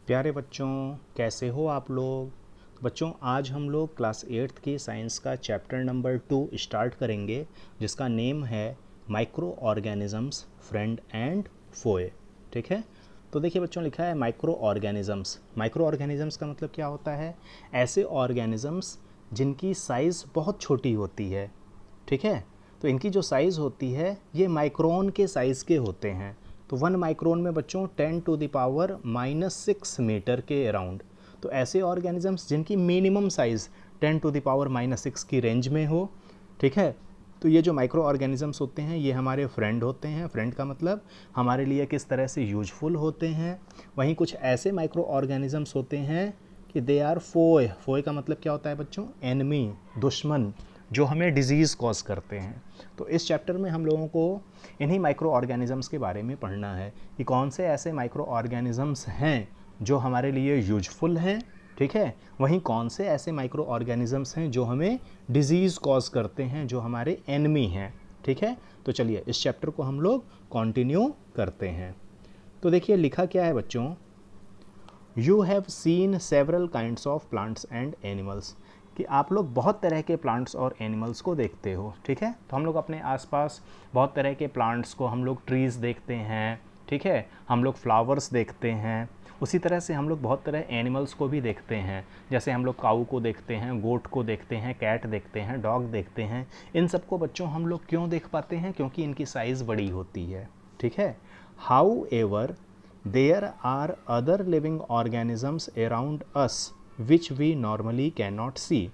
प्यारे बच्चों, कैसे हो आप लोग। तो बच्चों, आज हम लोग क्लास 8th की साइंस का चैप्टर नंबर 2 स्टार्ट करेंगे, जिसका नेम है माइक्रो ऑर्गेनिजम्स फ्रेंड एंड फोए। ठीक है। तो देखिए बच्चों, लिखा है माइक्रो ऑर्गेनिजम्स। माइक्रो ऑर्गेनिजम्स का मतलब क्या होता है? ऐसे ऑर्गेनिजम्स जिनकी साइज़ बहुत छोटी होती है। ठीक है। तो इनकी जो साइज़ होती है ये माइक्रोन के साइज़ के होते हैं। तो 1 माइक्रोन में बच्चों 10⁻⁻6 मीटर के अराउंड। तो ऐसे ऑर्गेनिजम्स जिनकी मिनिमम साइज़ 10⁻⁻6 की रेंज में हो। ठीक है। तो ये जो माइक्रो ऑर्गेनिजम्स होते हैं ये हमारे फ्रेंड होते हैं। फ्रेंड का मतलब हमारे लिए किस तरह से यूजफुल होते हैं। वहीं कुछ ऐसे माइक्रो ऑर्गेनिजम्स होते हैं कि दे आर फोए। फोए का मतलब क्या होता है बच्चों? एनिमी, दुश्मन, जो हमें डिजीज़ कॉज करते हैं। तो इस चैप्टर में हम लोगों को इन्हीं माइक्रो ऑर्गेनिजम्स के बारे में पढ़ना है कि कौन से ऐसे माइक्रो ऑर्गेनिजम्स हैं जो हमारे लिए यूजफुल हैं। ठीक है। वहीं कौन से ऐसे माइक्रो ऑर्गेनिजम्स हैं जो हमें डिजीज़ कॉज करते हैं, जो हमारे एनिमी हैं। ठीक है। तो चलिए इस चैप्टर को हम लोग कंटिन्यू करते हैं। तो देखिए लिखा क्या है बच्चों, you have seen several kinds of plants and animals. कि आप लोग बहुत तरह के प्लांट्स और एनिमल्स को देखते हो। ठीक है। तो हम लोग अपने आसपास बहुत तरह के प्लांट्स को, हम लोग ट्रीज़ देखते हैं। ठीक है। हम लोग फ्लावर्स देखते हैं। उसी तरह से हम लोग बहुत तरह एनिमल्स को भी देखते हैं। जैसे हम लोग काऊ को देखते हैं, गोट को देखते हैं, कैट देखते हैं, डॉग देखते हैं। इन सबको बच्चों हम लोग क्यों देख पाते हैं? क्योंकि इनकी साइज़ बड़ी होती है। ठीक है। How ever there are other living organisms around us which we normally cannot see।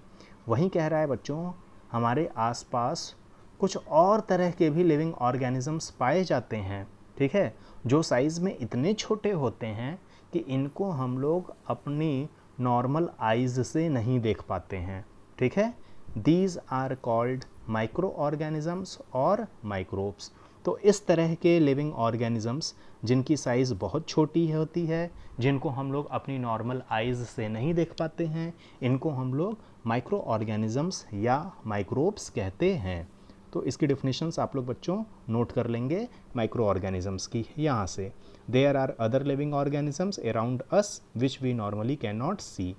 वहीं कह रहा है बच्चों, हमारे आसपास कुछ और तरह के भी लिविंग ऑर्गेनिजम्स पाए जाते हैं। ठीक है। जो साइज़ में इतने छोटे होते हैं कि इनको हम लोग अपनी नॉर्मल आइज़ से नहीं देख पाते हैं। ठीक है। These are called micro organisms और माइक्रोब्स। तो इस तरह के लिविंग ऑर्गेनिजम्स जिनकी साइज़ बहुत छोटी होती है, जिनको हम लोग अपनी नॉर्मल आइज़ से नहीं देख पाते हैं, इनको हम लोग माइक्रो ऑर्गेनिजम्स या माइक्रोब्स कहते हैं। तो इसकी डिफिनीशंस आप लोग बच्चों नोट कर लेंगे माइक्रो ऑर्गेनिजम्स की यहाँ से। There are other living organisms around us which we normally can not see.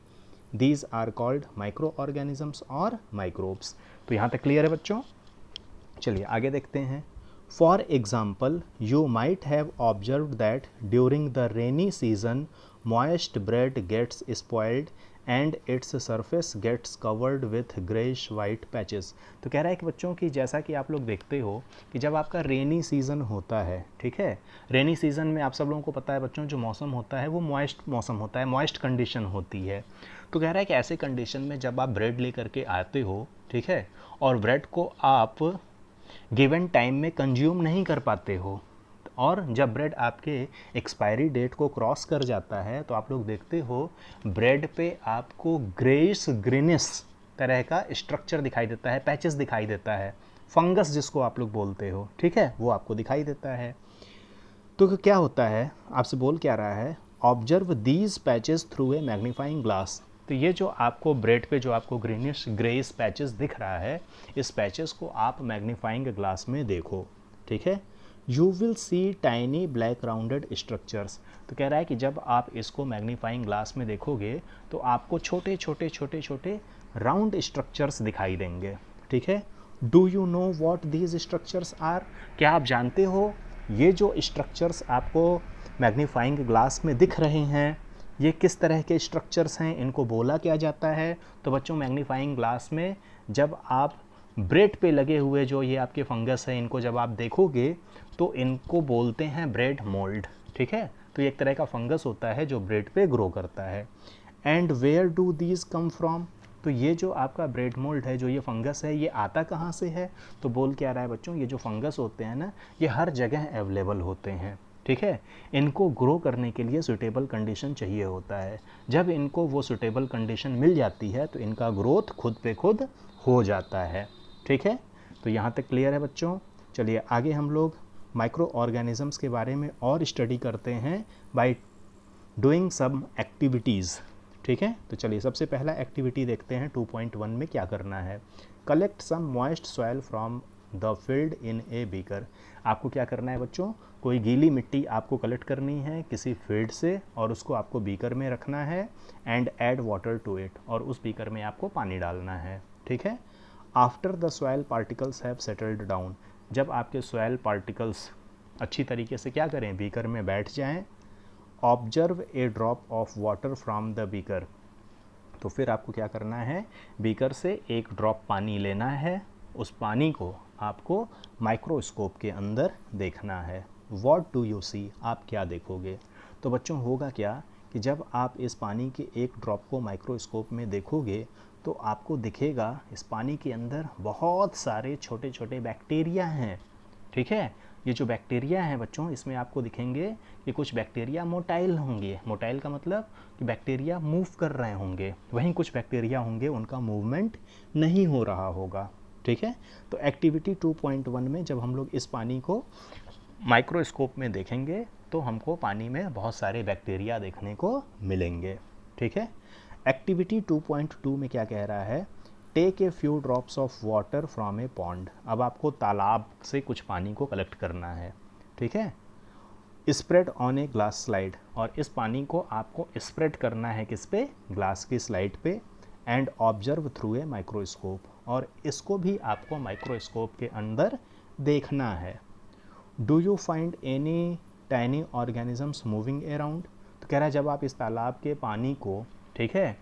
These are called micro organisms और माइक्रोब्स। तो यहाँ तक क्लियर है बच्चों। चलिए आगे देखते हैं। For example, you might have observe that during the rainy season moist bread gets spoiled and its surface gets covered with greyish white patches. तो कह रहा है कि बच्चों की जैसा कि आप लोग देखते हो कि जब आपका रेनी सीज़न होता है, ठीक है, रेनी सीज़न में आप सब लोगों को पता है बच्चों, जो मौसम होता है वो मॉइस्ट मौसम होता है, मॉइस्ट कंडीशन होती है। तो कह रहा है कि ऐसे कंडीशन में जब आप ब्रेड लेकर के आते हो, ठीक है, और ब्रेड को आप गिवन टाइम में कंज्यूम नहीं कर पाते हो, और जब ब्रेड आपके एक्सपायरी डेट को क्रॉस कर जाता है तो आप लोग देखते हो ब्रेड पे आपको ग्रेइश ग्रीनिश तरह का स्ट्रक्चर दिखाई देता है, पैचेस दिखाई देता है, फंगस जिसको आप लोग बोलते हो। ठीक है, वो आपको दिखाई देता है। तो क्या होता है, आपसे बोल क्या रहा है, observe these patches through a magnifying glass. तो ये जो आपको ब्रेड पे जो आपको ग्रीनिश ग्रेइश पैचेस दिख रहा है, इस पैचेस को आप मैग्नीफाइंग ग्लास में देखो। ठीक है। You will see tiny black rounded structures. तो कह रहा है कि जब आप इसको मैग्नीफाइंग ग्लास में देखोगे तो आपको छोटे छोटे छोटे छोटे राउंड स्ट्रक्चर्स दिखाई देंगे। ठीक है। Do you know what these structures are. क्या आप जानते हो ये जो स्ट्रक्चर्स आपको मैग्नीफाइंग ग्लास में दिख रहे हैं ये किस तरह के स्ट्रक्चर्स हैं, इनको बोला क्या जाता है? तो बच्चों, मैग्नीफाइंग ग्लास में जब आप ब्रेड पे लगे हुए जो ये आपके फंगस है, इनको जब आप देखोगे तो इनको बोलते हैं ब्रेड मोल्ड। ठीक है। तो ये एक तरह का फंगस होता है जो ब्रेड पे ग्रो करता है। And where do these come from. तो ये जो आपका ब्रेड मोल्ड है, जो ये फंगस है, ये आता कहाँ से है? तो बोल क्या रहा है बच्चों, ये जो फंगस होते हैं ना, ये हर जगह अवेलेबल होते हैं। ठीक है। इनको ग्रो करने के लिए सूटेबल कंडीशन चाहिए होता है। जब इनको वो सूटेबल कंडीशन मिल जाती है तो इनका ग्रोथ खुद पे खुद हो जाता है। ठीक है। तो यहाँ तक क्लियर है बच्चों। चलिए आगे हम लोग माइक्रो ऑर्गेनिजम्स के बारे में और स्टडी करते हैं बाय डूइंग सम एक्टिविटीज़। ठीक है। तो चलिए सबसे पहला एक्टिविटी देखते हैं 2.1 में क्या करना है। Collect some moist soil from the field in a beaker. आपको क्या करना है बच्चों, कोई गीली मिट्टी आपको कलेक्ट करनी है किसी फील्ड से और उसको आपको बीकर में रखना है and add water to it, और उस बीकर में आपको पानी डालना है, ठीक है। After the soil particles have settled down, जब आपके सॉइल पार्टिकल्स अच्छी तरीके से क्या करें, बीकर में बैठ जाएं, observe a drop of water from the beaker, तो फिर आपको क्या करना है, बीकर से एक ड्रॉप पानी लेना है, उस पानी को आपको माइक्रोस्कोप के अंदर देखना है। व्हाट डू यू सी, आप क्या देखोगे। तो बच्चों होगा क्या कि जब आप इस पानी के एक ड्रॉप को माइक्रोस्कोप में देखोगे तो आपको दिखेगा इस पानी के अंदर बहुत सारे छोटे छोटे बैक्टीरिया हैं, ठीक है। ये जो बैक्टीरिया हैं बच्चों, इसमें आपको दिखेंगे कि कुछ बैक्टीरिया मोटाइल होंगे, मोटाइल का मतलब कि बैक्टीरिया मूव कर रहे होंगे, वहीं कुछ बैक्टीरिया होंगे उनका मूवमेंट नहीं हो रहा होगा, ठीक है। तो एक्टिविटी 2.1 में जब हम लोग इस पानी को माइक्रोस्कोप में देखेंगे तो हमको पानी में बहुत सारे बैक्टीरिया देखने को मिलेंगे, ठीक है। एक्टिविटी 2.2 में क्या कह रहा है, take a few drops of water from a pond, अब आपको तालाब से कुछ पानी को कलेक्ट करना है, ठीक है। Spread on a glass slide, और इस पानी को आपको स्प्रेड करना है किस पे, ग्लास की स्लाइड पे, and observe through a microscope, और इसको भी आपको माइक्रोस्कोप के अंदर देखना है। Do you find any tiny organisms moving around, तो कह रहा है जब आप इस तालाब के पानी को, ठीक है,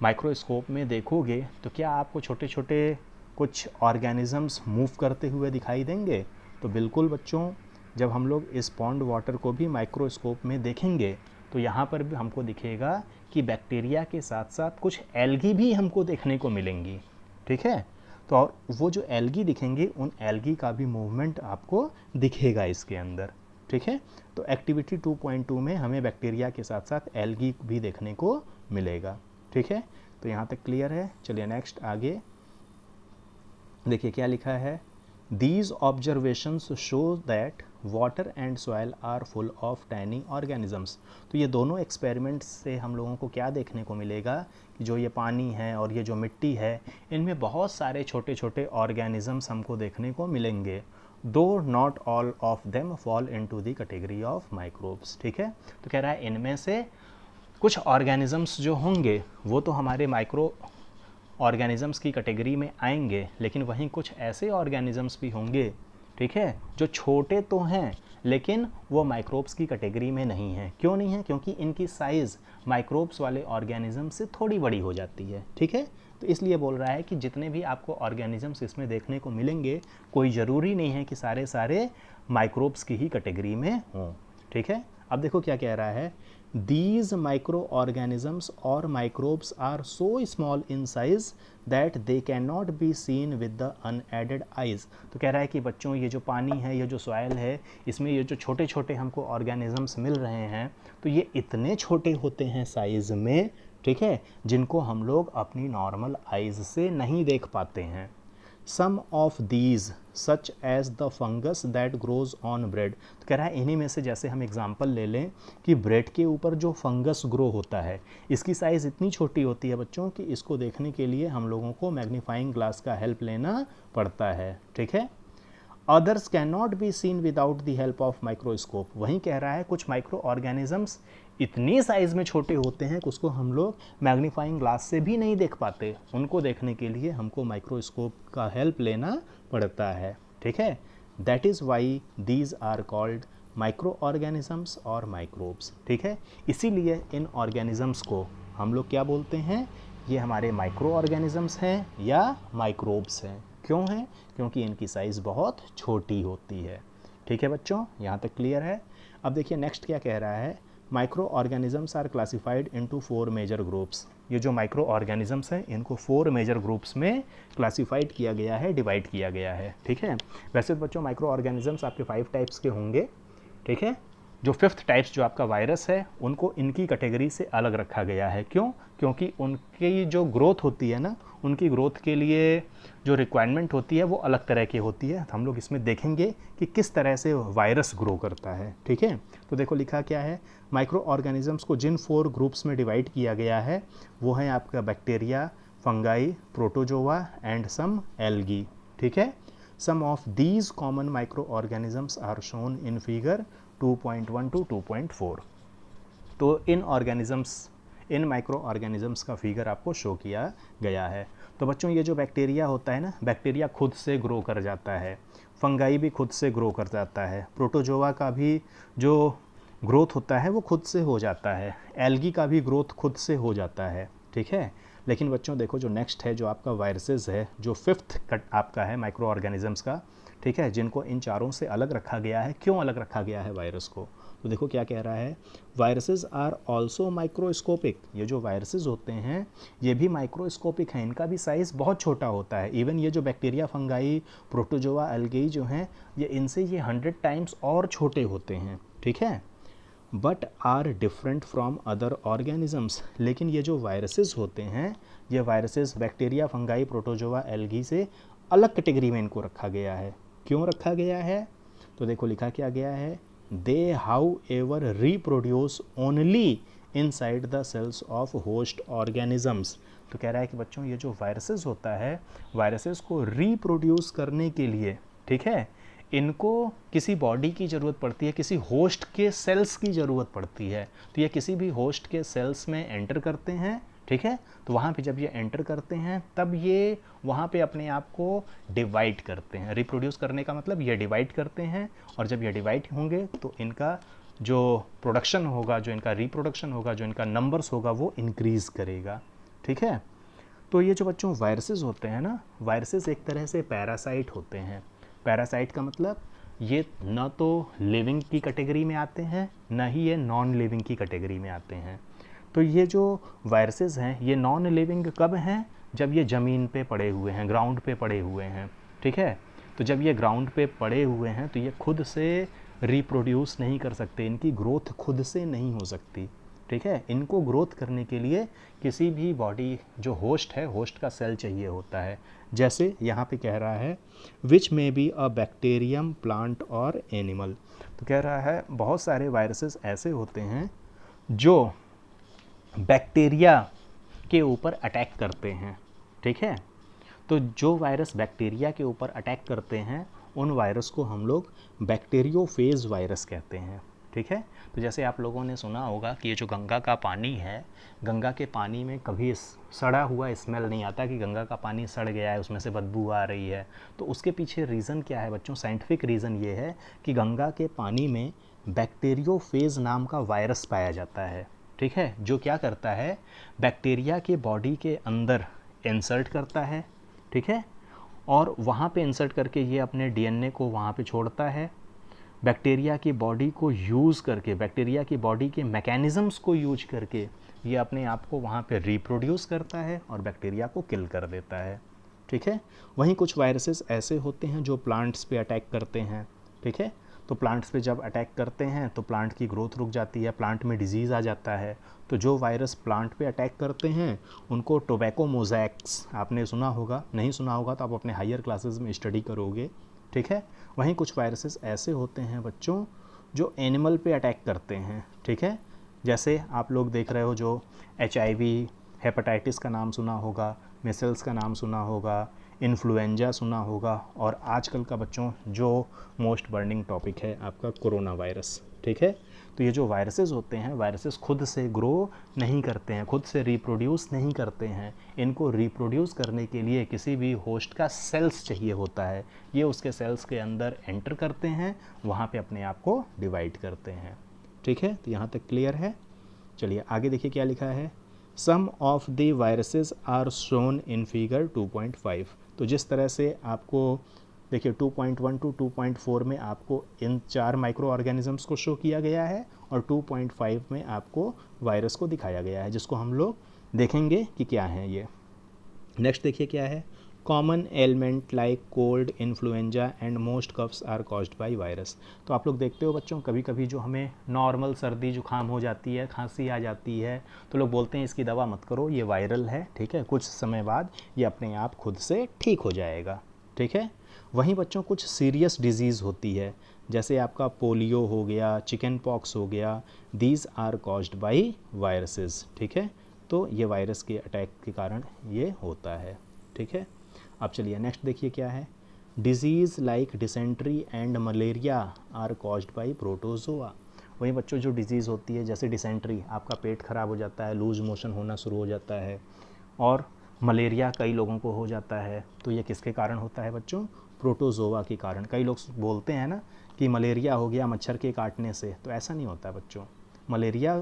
माइक्रोस्कोप में देखोगे तो क्या आपको छोटे छोटे कुछ ऑर्गेनिजम्स मूव करते हुए दिखाई देंगे। तो बिल्कुल बच्चों, जब हम लोग इस पॉन्ड वाटर को भी माइक्रोस्कोप में देखेंगे तो यहाँ पर भी हमको दिखेगा कि बैक्टीरिया के साथ साथ कुछ एल्गी भी हमको देखने को मिलेंगी, ठीक है। तो और वो जो एल्गी दिखेंगे उन एल्गी का भी मूवमेंट आपको दिखेगा इसके अंदर, ठीक है। तो एक्टिविटी 2.2 में हमें बैक्टीरिया के साथ साथ एल्गी भी देखने को मिलेगा, ठीक है। तो यहाँ तक क्लियर है। चलिए नेक्स्ट आगे देखिए क्या लिखा है, these observations show that water and soil are full of tiny organisms. तो ये दोनों एक्सपेरिमेंट्स से हम लोगों को क्या देखने को मिलेगा कि जो ये पानी है और ये जो मिट्टी है इनमें बहुत सारे छोटे छोटे ऑर्गेनिजम्स हमको देखने को मिलेंगे, दो not all of them fall into the category of microbes, ठीक है। तो कह रहा है इनमें से कुछ ऑर्गेनिजम्स जो होंगे वो तो हमारे माइक्रो ऑर्गेनिजम्स की कैटेगरी में आएंगे, लेकिन वहीं कुछ ऐसे ऑर्गेनिजम्स भी होंगे, ठीक है, जो छोटे तो हैं लेकिन वो माइक्रोब्स की कैटेगरी में नहीं है। क्यों नहीं है, क्योंकि इनकी साइज़ माइक्रोब्स वाले ऑर्गेनिज्म से थोड़ी बड़ी हो जाती है, ठीक है। तो इसलिए बोल रहा है कि जितने भी आपको ऑर्गेनिजम्स इसमें देखने को मिलेंगे कोई ज़रूरी नहीं है कि सारे सारे माइक्रोब्स की ही कैटेगरी में हों, ठीक है। अब देखो क्या कह रहा है, these microorganisms or microbes are so small in size that they cannot be seen with the unaided eyes। तो कह रहा है कि बच्चों ये जो पानी है, ये जो सॉइल है, इसमें ये जो छोटे छोटे हमको ऑर्गेनिजम्स मिल रहे हैं तो ये इतने छोटे होते हैं साइज़ में, ठीक है, जिनको हम लोग अपनी नॉर्मल आइज़ से नहीं देख पाते हैं। Some of these such as the fungus that grows on bread, तो कह रहा है इन्हीं में से जैसे हम एग्जांपल ले लें कि ब्रेड के ऊपर जो फंगस ग्रो होता है इसकी साइज़ इतनी छोटी होती है बच्चों कि इसको देखने के लिए हम लोगों को मैग्नीफाइंग ग्लास का हेल्प लेना पड़ता है, ठीक है। Others can not be seen without the help of microscope, वहीं कह रहा है कुछ माइक्रो ऑर्गेनिजम्स इतनी साइज़ में छोटे होते हैं कि उसको हम लोग मैग्नीफाइंग ग्लास से भी नहीं देख पाते, उनको देखने के लिए हमको माइक्रोस्कोप का हेल्प लेना पड़ता है, ठीक है। That is why these are called micro organisms और माइक्रोब्स, ठीक है। इसीलिए इन ऑर्गेनिजम्स को हम लोग क्या बोलते हैं, ये हमारे माइक्रो ऑर्गेनिजम्स हैं या माइक्रोब्स हैं। क्यों हैं, क्योंकि इनकी साइज़ बहुत छोटी होती है, ठीक है बच्चों, यहाँ तक क्लियर है। अब देखिए नेक्स्ट क्या कह रहा है, microorganisms are classified into 4 major groups. ये जो माइक्रो ऑर्गेनिजम्स हैं इनको 4 मेजर ग्रुप्स में क्लासिफाइड किया गया है, डिवाइड किया गया है, ठीक है। वैसे तो बच्चों माइक्रो ऑर्गेनिजम्स आपके 5 टाइप्स के होंगे, ठीक है। जो 5th टाइप्स जो आपका वायरस है उनको इनकी कैटेगरी से अलग रखा गया है। क्यों, क्योंकि उनकी जो ग्रोथ होती है ना, उनकी ग्रोथ के लिए जो रिक्वायरमेंट होती है वो अलग तरह की होती है। हम लोग इसमें देखेंगे कि किस तरह से वायरस ग्रो करता है, ठीक है। तो देखो लिखा क्या है, माइक्रो ऑर्गेनिजम्स को जिन 4 ग्रुप्स में डिवाइड किया गया है वो है आपका bacteria, fungi, protozoa and some algae, ठीक है। Some of these common microorganisms are shown in figure 2.1 to 2.4। तो इन माइक्रो ऑर्गेनिजम्स का फिगर आपको शो किया गया है। तो बच्चों ये जो बैक्टीरिया होता है ना, बैक्टीरिया खुद से ग्रो कर जाता है, फंगाई भी खुद से ग्रो कर जाता है, प्रोटोजोआ का भी जो ग्रोथ होता है वो खुद से हो जाता है, एल्गी का भी ग्रोथ खुद से हो जाता है, ठीक है। लेकिन बच्चों देखो जो नेक्स्ट है, जो आपका वायरसेस है, जो फिफ्थ कट आपका है माइक्रो ऑर्गेनिजम्स का, ठीक है, जिनको इन चारों से अलग रखा गया है। क्यों अलग रखा गया है वायरस को? तो देखो क्या कह रहा है, वायरसेस आर ऑल्सो माइक्रोस्कोपिक। ये जो वायरसेस होते हैं ये भी माइक्रोस्कोपिक हैं, इनका भी साइज़ बहुत छोटा होता है। इवन ये जो बैक्टीरिया, फंगाई, प्रोटोजोआ, एल्गी जो हैं, ये इनसे ये 100 टाइम्स और छोटे होते हैं, ठीक है। But are different from other organisms. लेकिन ये जो वायरसेस होते हैं, ये viruses bacteria, fungi, protozoa, algae से अलग कैटेगरी में इनको रखा गया है। क्यों रखा गया है? तो देखो लिखा क्या गया है, they however reproduce only inside the cells of host organisms. तो कह रहा है कि बच्चों ये जो वायरसेस होता है, वायरसेस को रिप्रोड्यूस करने के लिए, ठीक है, इनको किसी बॉडी की ज़रूरत पड़ती है, किसी होस्ट के सेल्स की ज़रूरत पड़ती है। तो ये किसी भी होस्ट के सेल्स में एंटर करते हैं, ठीक है। तो वहाँ पे जब ये एंटर करते हैं तब ये वहाँ पे अपने आप को डिवाइड करते हैं। रिप्रोड्यूस करने का मतलब ये डिवाइड करते हैं, और जब ये डिवाइड होंगे तो इनका जो प्रोडक्शन होगा, जो इनका रिप्रोडक्शन होगा, जो इनका नंबर्स होगा वो इंक्रीज़ करेगा, ठीक है। तो ये जो बच्चों वायरसेस होते हैं ना, वायरसेस एक तरह से पैरासाइट होते हैं। पैरासाइट का मतलब ये न तो लिविंग की कैटेगरी में आते हैं, न ही ये नॉन लिविंग की कैटेगरी में आते हैं। तो ये जो वायरसेस हैं ये नॉन लिविंग कब हैं? जब ये ज़मीन पे पड़े हुए हैं, ग्राउंड पे पड़े हुए हैं, ठीक है। तो जब ये ग्राउंड पे पड़े हुए हैं तो ये खुद से रिप्रोड्यूस नहीं कर सकते, इनकी ग्रोथ खुद से नहीं हो सकती, ठीक है। इनको ग्रोथ करने के लिए किसी भी बॉडी जो होस्ट है, होस्ट का सेल चाहिए होता है। जैसे यहाँ पे कह रहा है which may be a bacterium, plant और एनिमल। तो कह रहा है बहुत सारे वायरसेस ऐसे होते हैं जो बैक्टीरिया के ऊपर अटैक करते हैं, ठीक है। तो जो वायरस बैक्टीरिया के ऊपर अटैक करते हैं उन वायरस को हम लोग बैक्टीरियोफेज वायरस कहते हैं, ठीक है। तो जैसे आप लोगों ने सुना होगा कि ये जो गंगा का पानी है, गंगा के पानी में कभी सड़ा हुआ स्मेल नहीं आता कि गंगा का पानी सड़ गया है, उसमें से बदबू आ रही है। तो उसके पीछे रीज़न क्या है बच्चों? साइंटिफिक रीज़न ये है कि गंगा के पानी में बैक्टीरियोफेज नाम का वायरस पाया जाता है, ठीक है, जो क्या करता है, बैक्टीरिया के बॉडी के अंदर इंसर्ट करता है, ठीक है, और वहाँ पे इंसर्ट करके ये अपने डीएनए को वहाँ पे छोड़ता है। बैक्टीरिया की बॉडी को यूज़ करके, बैक्टीरिया की बॉडी के मैकेनिज़म्स को यूज करके ये अपने आप को वहाँ पे रिप्रोड्यूस करता है और बैक्टीरिया को किल कर देता है, ठीक है। वहीं कुछ वायरसेस ऐसे होते हैं जो प्लांट्स पे अटैक करते हैं, ठीक है। तो प्लांट्स पे जब अटैक करते हैं तो प्लांट की ग्रोथ रुक जाती है, प्लांट में डिजीज़ आ जाता है। तो जो वायरस प्लांट पे अटैक करते हैं उनको टोबैको मोज़ैक्स, आपने सुना होगा, नहीं सुना होगा तो आप अपने हायर क्लासेस में स्टडी करोगे, ठीक है। वहीं कुछ वायरसेस ऐसे होते हैं बच्चों जो एनिमल पे अटैक करते हैं, ठीक है। जैसे आप लोग देख रहे हो जो HIV, हेपेटाइटिस का नाम सुना होगा, मिसल्स का नाम सुना होगा, इन्फ्लुएंजा सुना होगा, और आजकल का बच्चों जो मोस्ट बर्निंग टॉपिक है आपका कोरोना वायरस, ठीक है। तो ये जो वायरसेस होते हैं, वायरसेस खुद से ग्रो नहीं करते हैं, खुद से रिप्रोड्यूस नहीं करते हैं। इनको रिप्रोड्यूस करने के लिए किसी भी होस्ट का सेल्स चाहिए होता है। ये उसके सेल्स के अंदर एंटर करते हैं, वहाँ पे अपने आप को डिवाइड करते हैं, ठीक है। तो यहाँ तक क्लियर है। चलिए आगे देखिए क्या लिखा है, some of the viruses are shown in figure 2.5। तो जिस तरह से आपको देखिए 2.1 टू 2.4 में आपको इन 4 माइक्रो ऑर्गेनिजम्स को शो किया गया है, और 2.5 में आपको वायरस को दिखाया गया है, जिसको हम लोग देखेंगे कि क्या है ये। नेक्स्ट देखिए क्या है, common element like cold, influenza and most coughs are caused by virus. तो आप लोग देखते हो बच्चों, कभी कभी जो हमें नॉर्मल सर्दी जुकाम हो जाती है, खांसी आ जाती है, तो लोग बोलते हैं इसकी दवा मत करो, ये वायरल है, ठीक है, कुछ समय बाद ये अपने आप खुद से ठीक हो जाएगा, ठीक है। वहीं बच्चों कुछ सीरियस डिजीज़ होती है, जैसे आपका पोलियो हो गया, चिकन पॉक्स हो गया, these are caused by viruses, ठीक है। तो ये वायरस के अटैक के कारण ये होता है, ठीक है। अब चलिए नेक्स्ट देखिए क्या है, disease like dysentery and malaria are caused by protozoa. वही बच्चों जो डिजीज़ होती है जैसे डिसेंट्री, आपका पेट खराब हो जाता है, लूज मोशन होना शुरू हो जाता है, और मलेरिया कई लोगों को हो जाता है, तो ये किसके कारण होता है बच्चों? प्रोटोजोआ के कारण। कई लोग बोलते हैं ना कि मलेरिया हो गया मच्छर के काटने से, तो ऐसा नहीं होता है बच्चों। मलेरिया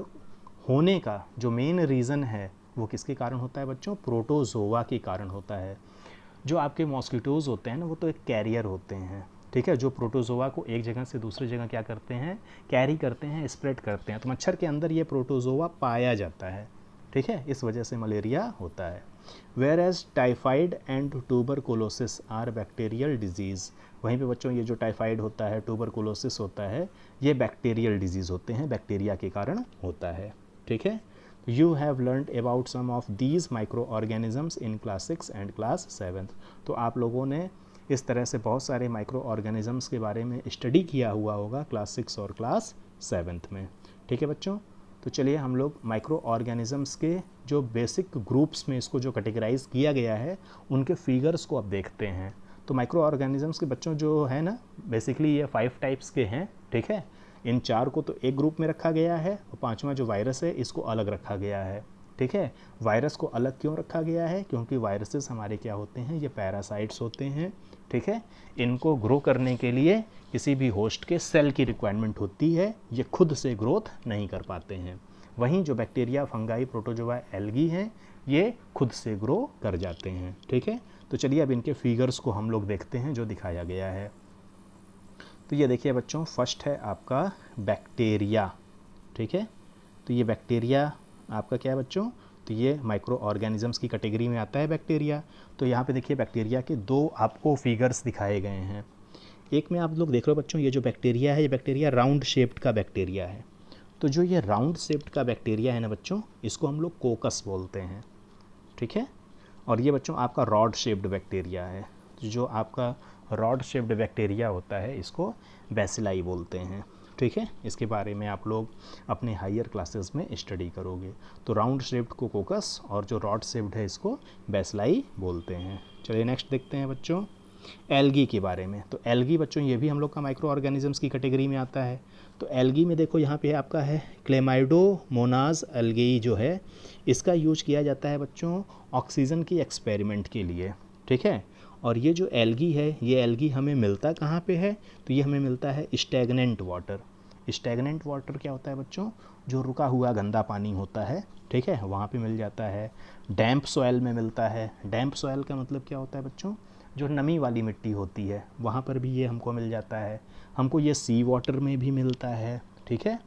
होने का जो मेन रीज़न है वो किसके कारण होता है बच्चों? प्रोटोजोआ के कारण होता है। जो आपके मॉस्किटोज़ होते हैं ना, वो तो एक कैरियर होते हैं, ठीक है, जो प्रोटोजोआ को एक जगह से दूसरी जगह क्या करते हैं? कैरी करते हैं, स्प्रेड करते हैं। तो मच्छर के अंदर ये प्रोटोजोआ पाया जाता है, ठीक है, इस वजह से मलेरिया होता है। Whereas typhoid and tuberculosis are bacterial disease. वहीं पे बच्चों ये जो टाइफाइड होता है, ट्यूबरकुलोसिस होता है, ये बैक्टीरियल डिजीज़ होते हैं, बैक्टीरिया के कारण होता है, ठीक है। You have learned about some of these microorganisms in class 6 and class 7। तो आप लोगों ने इस तरह से बहुत सारे माइक्रो ऑर्गेनिजम्स के बारे में स्टडी किया हुआ होगा क्लास 6 और क्लास 7 में, ठीक है बच्चों। तो चलिए हम लोग माइक्रो ऑर्गेनिजम्स के जो बेसिक ग्रुप्स में इसको जो कैटेगराइज किया गया है उनके फिगर्स को अब देखते हैं। तो माइक्रो ऑर्गेनिजम्स के बच्चों जो है ना, बेसिकली ये 5 टाइप्स के हैं, ठीक है। इन 4 को तो एक ग्रुप में रखा गया है, और 5वां जो वायरस है इसको अलग रखा गया है, ठीक है। वायरस को अलग क्यों रखा गया है? क्योंकि वायरसेस हमारे क्या होते हैं? ये पैरासाइट्स होते हैं, ठीक है। इनको ग्रो करने के लिए किसी भी होस्ट के सेल की रिक्वायरमेंट होती है, ये खुद से ग्रोथ नहीं कर पाते हैं। वहीं जो बैक्टीरिया, फंगाई, प्रोटोजोआ, एल्गी हैं, ये खुद से ग्रो कर जाते हैं, ठीक है। तो चलिए अब इनके फिगर्स को हम लोग देखते हैं जो दिखाया गया है। तो ये देखिए बच्चों, फर्स्ट है आपका बैक्टीरिया, ठीक है। तो ये बैक्टीरिया आपका क्या है बच्चों? तो ये माइक्रो ऑर्गेनिजम्स की कैटेगरी में आता है बैक्टीरिया। तो यहाँ पे देखिए बैक्टीरिया के 2 आपको फिगर्स दिखाए गए हैं। एक में आप लोग देख रहे हो बच्चों, ये जो बैक्टीरिया है, ये बैक्टीरिया राउंड शेप्ड का बैक्टीरिया है। तो जो ये राउंड शेप्ड का बैक्टीरिया है ना बच्चों, इसको हम लोग कोकस बोलते हैं, ठीक है। और ये बच्चों आपका रॉड शेप्ड बैक्टीरिया है। तो जो आपका रॉड शेप्ड बैक्टीरिया होता है इसको बैसिलाई बोलते हैं, ठीक है। इसके बारे में आप लोग अपने हायर क्लासेस में स्टडी करोगे। तो राउंड शेप्ड को कोकस और जो रॉड शेप्ड है इसको बैसिलाई बोलते हैं। चलिए नेक्स्ट देखते हैं बच्चों एल्गी के बारे में। तो एल्गी बच्चों ये भी हम लोग का माइक्रो ऑर्गेनिजम्स की कैटेगरी में आता है। तो एल्गी में देखो यहाँ पे आपका है क्लेमाइडोमोनास एल्गी जो है, इसका यूज किया जाता है बच्चों ऑक्सीजन की एक्सपेरिमेंट के लिए, ठीक है। और ये जो एल्गी है, ये एल्गी हमें मिलता कहाँ पे है? तो ये हमें मिलता है स्टैगनेंट वाटर। स्टैगनेंट वाटर क्या होता है बच्चों? जो रुका हुआ गंदा पानी होता है, ठीक है, वहाँ पे मिल जाता है। डैम्प सॉयल में मिलता है। डैम्प सॉयल का मतलब क्या होता है बच्चों? जो नमी वाली मिट्टी होती है वहाँ पर भी ये हमको मिल जाता है। हमको ये सी वाटर में भी मिलता है, ठीक है।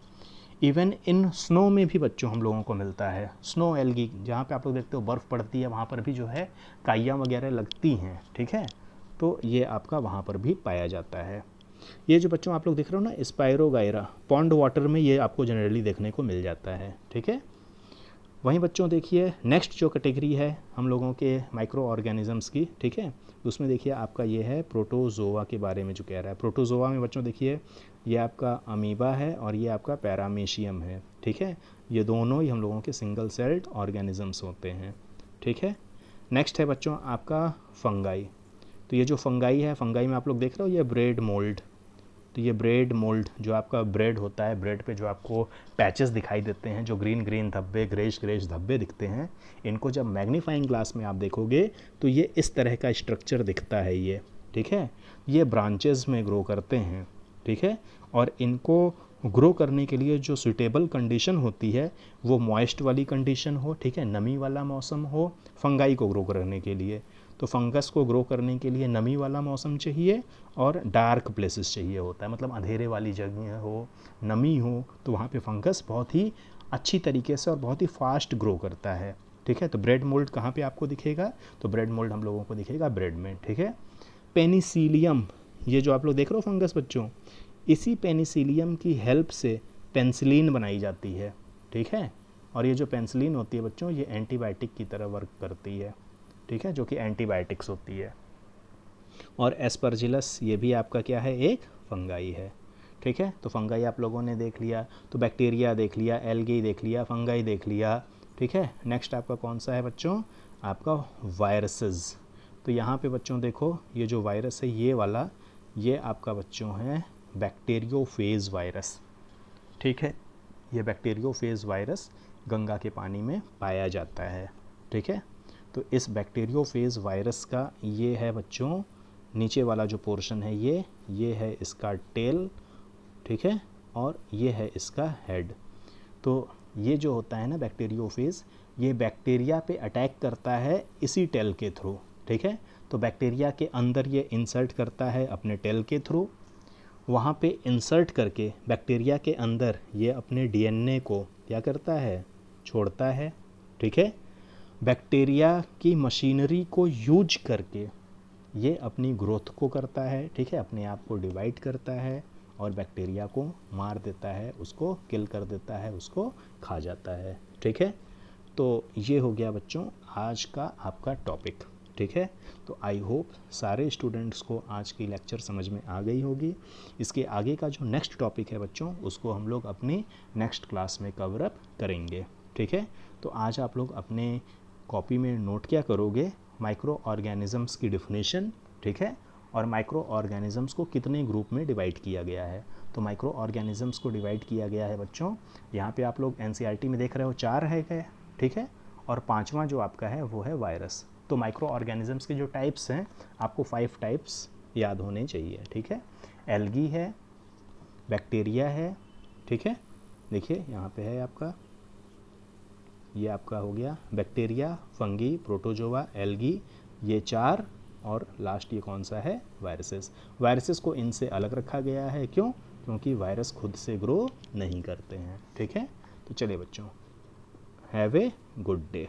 इवन इन स्नो में भी बच्चों हम लोगों को मिलता है। स्नो एल्गी, जहाँ पे आप लोग देखते हो बर्फ़ पड़ती है, वहाँ पर भी जो है काइयाँ वगैरह लगती हैं, ठीक है। तो ये आपका वहाँ पर भी पाया जाता है। ये जो बच्चों आप लोग देख रहे हो ना स्पायरोगायरा, पॉन्ड वाटर में ये आपको जनरली देखने को मिल जाता है, ठीक है। वहीं बच्चों देखिए नेक्स्ट जो कैटेगरी है हम लोगों के माइक्रो ऑर्गेनिजम्स की, ठीक है, उसमें देखिए आपका ये है प्रोटोजोआ के बारे में जो कह रहा है। प्रोटोजोआ में बच्चों देखिए ये आपका अमीबा है और ये आपका पैरामीशियम है, ठीक है। ये दोनों ही हम लोगों के सिंगल सेल्ड ऑर्गेनिजम्स होते हैं, ठीक है। नेक्स्ट है बच्चों आपका फंगाई। तो ये जो फंगाई है, फंगाई में आप लोग देख रहे हो ये ब्रेड मोल्ड। तो ये ब्रेड मोल्ड जो आपका ब्रेड होता है, ब्रेड पे जो आपको पैचेस दिखाई देते हैं, जो ग्रीन ग्रीन धब्बे, ग्रेश ग्रेश धब्बे दिखते हैं, इनको जब मैग्नीफाइंग ग्लास में आप देखोगे तो ये इस तरह का स्ट्रक्चर दिखता है ये, ठीक है। ये ब्रांचेस में ग्रो करते हैं, ठीक है। और इनको ग्रो करने के लिए जो सूटेबल कंडीशन होती है वो मॉइस्ट वाली कंडीशन हो, ठीक है, नमी वाला मौसम हो फंगाई को ग्रो करने के लिए। तो फंगस को ग्रो करने के लिए नमी वाला मौसम चाहिए और डार्क प्लेसेस चाहिए होता है, मतलब अंधेरे वाली जगह हो, नमी हो, तो वहाँ पे फंगस बहुत ही अच्छी तरीके से और बहुत ही फास्ट ग्रो करता है, ठीक है। तो ब्रेड मोल्ड कहाँ पे आपको दिखेगा? तो ब्रेड मोल्ड हम लोगों को दिखेगा ब्रेड में, ठीक है। पेनिसिलियम, ये जो आप लोग देख रहे हो फंगस बच्चों, इसी पेनिसिलियम की हेल्प से पेंसिलिन बनाई जाती है, ठीक है। और ये जो पेंसिलिन होती है बच्चों, ये एंटीबायोटिक की तरह वर्क करती है, ठीक है, जो कि एंटीबायोटिक्स होती है। और एस्परजिलस ये भी आपका क्या है? एक फंगाई है, ठीक है। तो फंगाई आप लोगों ने देख लिया, तो बैक्टीरिया देख लिया, एल्गी देख लिया, फंगाई देख लिया, ठीक है। नेक्स्ट आपका कौन सा है बच्चों? आपका वायरसेस। तो यहाँ पे बच्चों देखो ये जो वायरस है ये वाला, ये आपका बच्चों है बैक्टीरियोफेज वायरस, ठीक है। ये बैक्टीरियोफेज वायरस गंगा के पानी में पाया जाता है, ठीक है। तो इस बैक्टीरियोफेज वायरस का ये है बच्चों नीचे वाला जो पोर्शन है ये है इसका टेल, ठीक है, और ये है इसका हेड। तो ये जो होता है ना बैक्टीरियोफेज, ये बैक्टीरिया पे अटैक करता है इसी टेल के थ्रू, ठीक है। तो बैक्टीरिया के अंदर ये इंसर्ट करता है अपने टेल के थ्रू, वहाँ पे इंसर्ट करके बैक्टीरिया के अंदर ये अपने डीएनए को क्या करता है, छोड़ता है, ठीक है। बैक्टीरिया की मशीनरी को यूज करके ये अपनी ग्रोथ को करता है, ठीक है, अपने आप को डिवाइड करता है और बैक्टीरिया को मार देता है, उसको किल कर देता है, उसको खा जाता है, ठीक है। तो ये हो गया बच्चों आज का आपका टॉपिक, ठीक है। तो आई होप सारे स्टूडेंट्स को आज की लेक्चर समझ में आ गई होगी। इसके आगे का जो नेक्स्ट टॉपिक है बच्चों उसको हम लोग अपनी नेक्स्ट क्लास में कवर अप करेंगे, ठीक है। तो आज आप लोग अपने कॉपी में नोट क्या करोगे, माइक्रो ऑर्गेनिजम्स की डिफिनेशन, ठीक है, और माइक्रो ऑर्गेनिजम्स को कितने ग्रुप में डिवाइड किया गया है। तो माइक्रो ऑर्गेनिजम्स को डिवाइड किया गया है बच्चों, यहाँ पे आप लोग एनसीईआरटी में देख रहे हो 4 है, ठीक है, और 5वां जो आपका है वो है वायरस। तो माइक्रो ऑर्गेनिजम्स के जो टाइप्स हैं आपको 5 टाइप्स याद होने चाहिए, ठीक है। एल्गी है, बैक्टीरिया है, ठीक है, देखिए यहाँ पे है आपका, ये आपका हो गया बैक्टीरिया, फंगी, प्रोटोजोआ, एल्गी, ये 4, और लास्ट ये कौन सा है, वायरसेस। वायरसेस को इनसे अलग रखा गया है, क्यों, क्योंकि वायरस खुद से ग्रो नहीं करते हैं, ठीक है। तो चलिए बच्चों, हैव ए गुड डे।